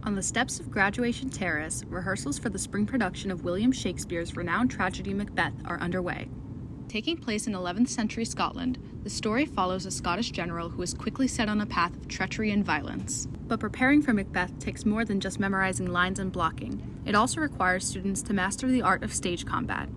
On the steps of Graduation Terrace, rehearsals for the spring production of William Shakespeare's renowned tragedy Macbeth are underway. Taking place in 11th century Scotland, the story follows a Scottish general who is quickly set on a path of treachery and violence. But preparing for Macbeth takes more than just memorizing lines and blocking. It also requires students to master the art of stage combat.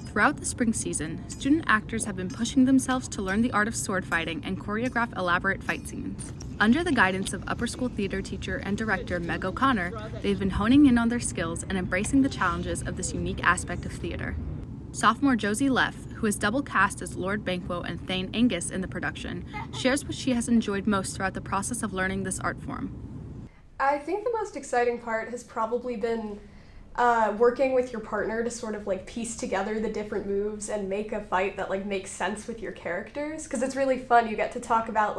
Throughout the spring season, student actors have been pushing themselves to learn the art of sword fighting and choreograph elaborate fight scenes. Under the guidance of upper school theater teacher and director Meg O'Connor, they've been honing in on their skills and embracing the challenges of this unique aspect of theater. Sophomore Josie Leff, who is double cast as Lord Banquo and Thane Angus in the production, shares what she has enjoyed most throughout the process of learning this art form. I think the most exciting part has probably been working with your partner to sort of piece together the different moves and make a fight that makes sense with your characters, because it's really fun. You get to talk about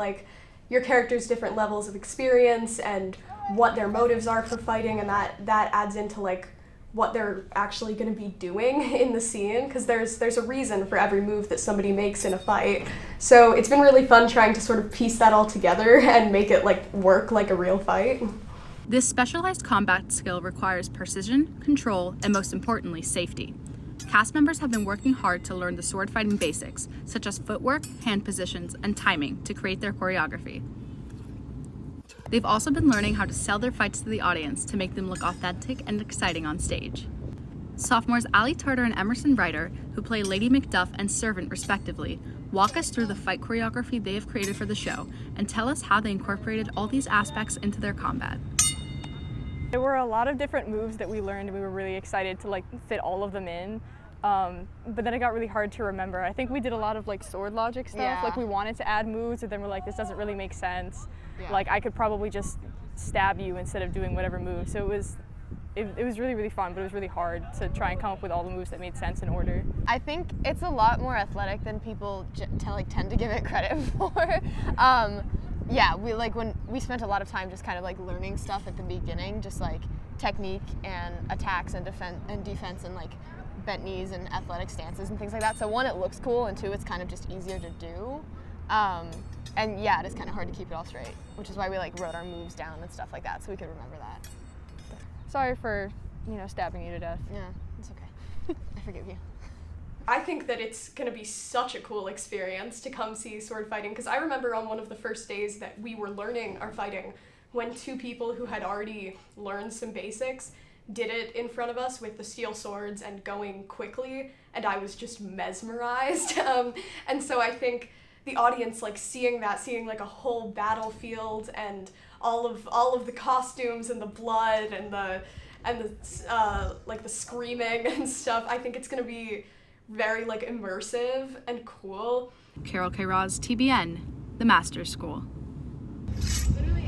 your characters' different levels of experience and what their motives are for fighting, and that adds into what they're actually going to be doing in the scene, because there's a reason for every move that somebody makes in a fight. So it's been really fun trying to sort of piece that all together and make it work like a real fight. This specialized combat skill requires precision, control, and most importantly, safety. Cast members have been working hard to learn the sword fighting basics, such as footwork, hand positions, and timing to create their choreography. They've also been learning how to sell their fights to the audience to make them look authentic and exciting on stage. Sophomores Ali Tartar and Emerson Ryder, who play Lady Macduff and Servant respectively, walk us through the fight choreography they have created for the show and tell us how they incorporated all these aspects into their combat. There were a lot of different moves that we learned, and we were really excited to fit all of them in. But then it got really hard to remember. I think we did a lot of sword logic stuff. Yeah. We wanted to add moves, and then we're like, this doesn't really make sense. Yeah. I could probably just stab you instead of doing whatever move. So it was really, really fun, but it was really hard to try and come up with all the moves that made sense in order. I think it's a lot more athletic than people tend to give it credit for. Yeah, when we spent a lot of time just kind of learning stuff at the beginning, just technique and attacks and defense and bent knees and athletic stances and things like that. So one, it looks cool, and two, it's kind of just easier to do. And yeah, it is kind of hard to keep it all straight, which is why we wrote our moves down and stuff like that so we could remember that. Sorry for, stabbing you to death. Yeah, it's okay. I forgive you. I think that it's going to be such a cool experience to come see sword fighting, because I remember on one of the first days that we were learning our fighting, when two people who had already learned some basics did it in front of us with the steel swords and going quickly, and I was just mesmerized. And so I think the audience seeing a whole battlefield and all of the costumes and the blood and the screaming and stuff, I think it's going to be very immersive and cool. Carol K. Ross, TBN, The Master's School. Literally